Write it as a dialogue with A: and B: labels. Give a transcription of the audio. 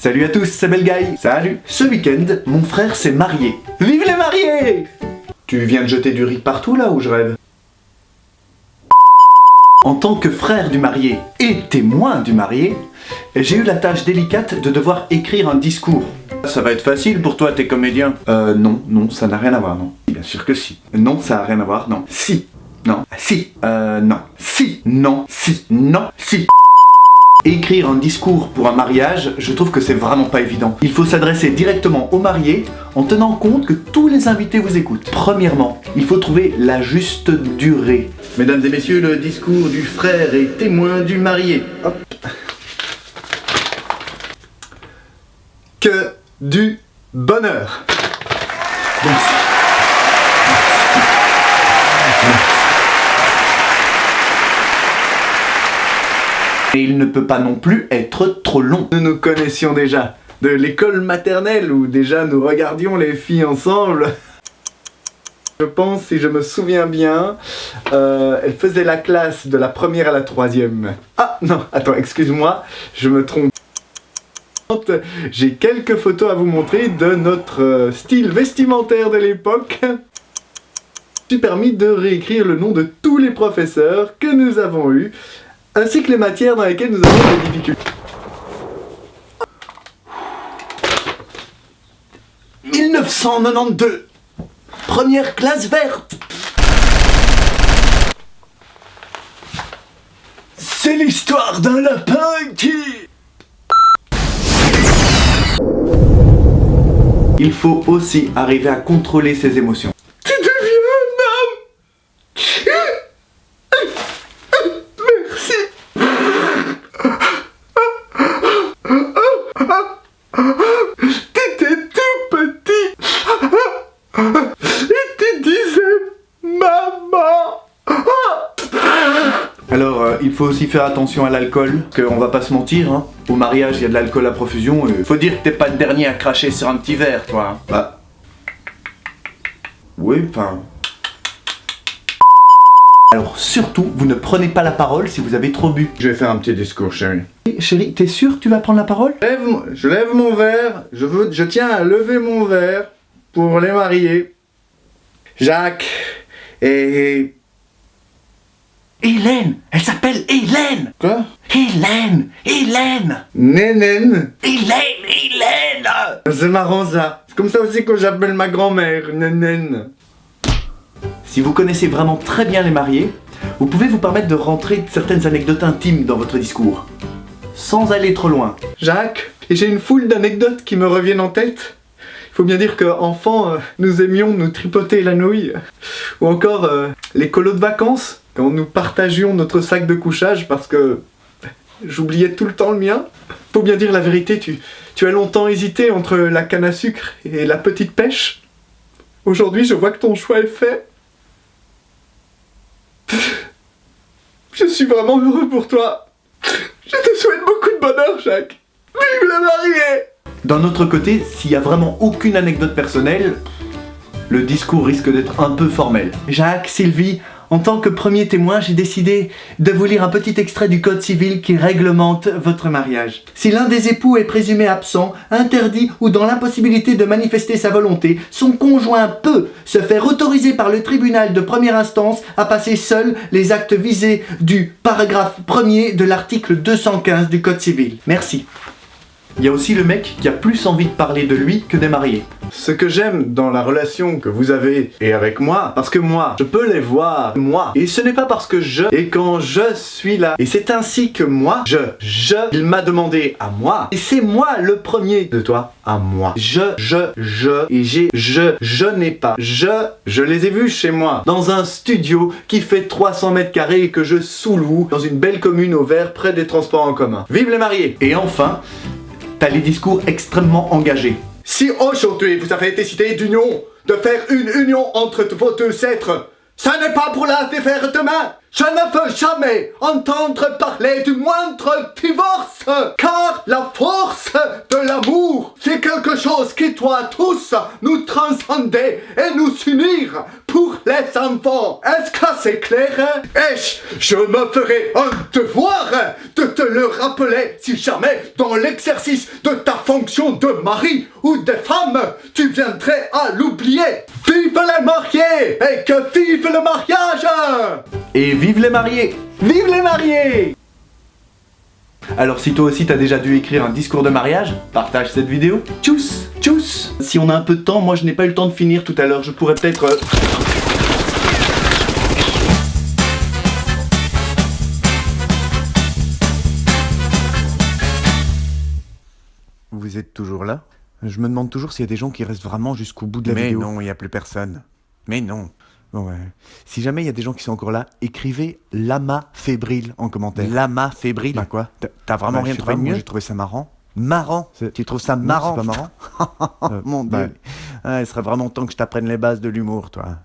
A: Salut à tous, c'est Belgaï. Salut. Ce week-end, mon frère s'est marié. Vive les mariés! Tu viens de jeter du riz partout là où je rêve? En tant que frère du marié et témoin du marié, j'ai eu la tâche délicate de devoir écrire un discours. Ça va être facile pour toi, t'es comédien. Non, ça n'a rien à voir, non. Bien sûr que si. Non, ça n'a rien à voir, non. Si. Non. Si. Non. Si. Non. Si. Non. Si. Écrire un discours pour un mariage, je trouve que c'est vraiment pas évident. Il faut s'adresser directement au marié en tenant compte que tous les invités vous écoutent. Premièrement, il faut trouver la juste durée. Mesdames et messieurs, le discours du frère et témoin du marié. Hop. Que du bonheur. Merci. Et il ne peut pas non plus être trop long. Nous nous connaissions déjà de l'école maternelle où déjà nous regardions les filles ensemble. Je pense, si je me souviens bien, elle faisait la classe de la première à la troisième. Ah non, attends, excuse-moi, je me trompe. J'ai quelques photos à vous montrer de notre style vestimentaire de l'époque. J'ai permis de réécrire le nom de tous les professeurs que nous avons eus, ainsi que les matières dans lesquelles nous avons des difficultés. 1992, première classe verte. C'est l'histoire d'un lapin qui... Il faut aussi arriver à contrôler ses émotions. Tu deviens un homme. Merci. T'étais tout petit. Et tu disais maman. Alors, il faut aussi faire attention à l'alcool, parce qu'on va pas se mentir, hein. Au mariage, il y a de l'alcool à profusion, et faut dire que t'es pas le dernier à cracher sur un petit verre, toi. Bah... Oui, enfin... Alors surtout, vous ne prenez pas la parole si vous avez trop bu. Je vais faire un petit discours, chérie. Chérie, t'es sûr que tu vas prendre la parole? Je lève mon verre, je tiens à lever mon verre pour les mariés. Jacques et... Hélène! Elle s'appelle Hélène! Quoi? Hélène! Nénène! Hélène! C'est marrant ça! C'est comme ça aussi que j'appelle ma grand-mère, Nénène. Si vous connaissez vraiment très bien les mariés, vous pouvez vous permettre de rentrer certaines anecdotes intimes dans votre discours, sans aller trop loin. Jacques, et j'ai une foule d'anecdotes qui me reviennent en tête. Il faut bien dire qu'enfant, nous aimions nous tripoter la nouille. Ou encore les colos de vacances, quand nous partagions notre sac de couchage parce que j'oubliais tout le temps le mien. Faut bien dire la vérité, tu as longtemps hésité entre la canne à sucre et la petite pêche. Aujourd'hui, je vois que ton choix est fait. Je suis vraiment heureux pour toi. Je te souhaite beaucoup de bonheur, Jacques. Vive le marié! D'un autre côté, s'il y a vraiment aucune anecdote personnelle, le discours risque d'être un peu formel. Jacques, Sylvie, en tant que premier témoin, j'ai décidé de vous lire un petit extrait du Code civil qui réglemente votre mariage. Si l'un des époux est présumé absent, interdit ou dans l'impossibilité de manifester sa volonté, son conjoint peut se faire autoriser par le tribunal de première instance à passer seul les actes visés du paragraphe 1er de l'article 215 du Code civil. Merci. Il y a aussi le mec qui a plus envie de parler de lui que des mariés. Ce que j'aime dans la relation que vous avez et avec moi, parce que moi, je peux les voir, moi. Et ce n'est pas parce que et quand je suis là. Et c'est ainsi que moi, il m'a demandé à moi. Et c'est moi le premier de toi à moi. Et je n'ai pas. Je les ai vus chez moi, dans un studio qui fait 300 mètres carrés et que je sous-loue dans une belle commune au vert près des transports en commun. Vive les mariés! Et enfin, t'as les discours extrêmement engagés. Si aujourd'hui vous avez décidé de faire une union entre vos deux êtres, ça n'est pas pour la défaire demain. Je ne veux jamais entendre parler du moindre divorce, car la force de l'amour, c'est quelque chose qui doit tous nous transcender et nous unir pour les enfants. Est-ce que c'est clair? Je me ferai un devoir de te le rappeler si jamais dans l'exercice de ta fonction de mari ou de femme, tu viendrais à l'oublier. Vive les mariés et que vive le mariage! Et vive les mariés! Vive les mariés! Alors si toi aussi t'as déjà dû écrire un discours de mariage, partage cette vidéo. Tchuss, tchuss. Si on a un peu de temps, moi je n'ai pas eu le temps de finir tout à l'heure, je pourrais peut-être... Vous êtes toujours là? Je me demande toujours s'il y a des gens qui restent vraiment jusqu'au bout de la vidéo. Mais non, il n'y a plus personne. Mais non. Bon, ouais. Si jamais il y a des gens qui sont encore là, écrivez lama fébrile en commentaire. Lama fébrile? Bah quoi? T'as vraiment rien trouvé de mieux? J'ai trouvé ça marrant. Marrant? Tu trouves ça marrant? C'est pas marrant? Mon Dieu. Il serait vraiment temps que je t'apprenne les bases de l'humour, toi.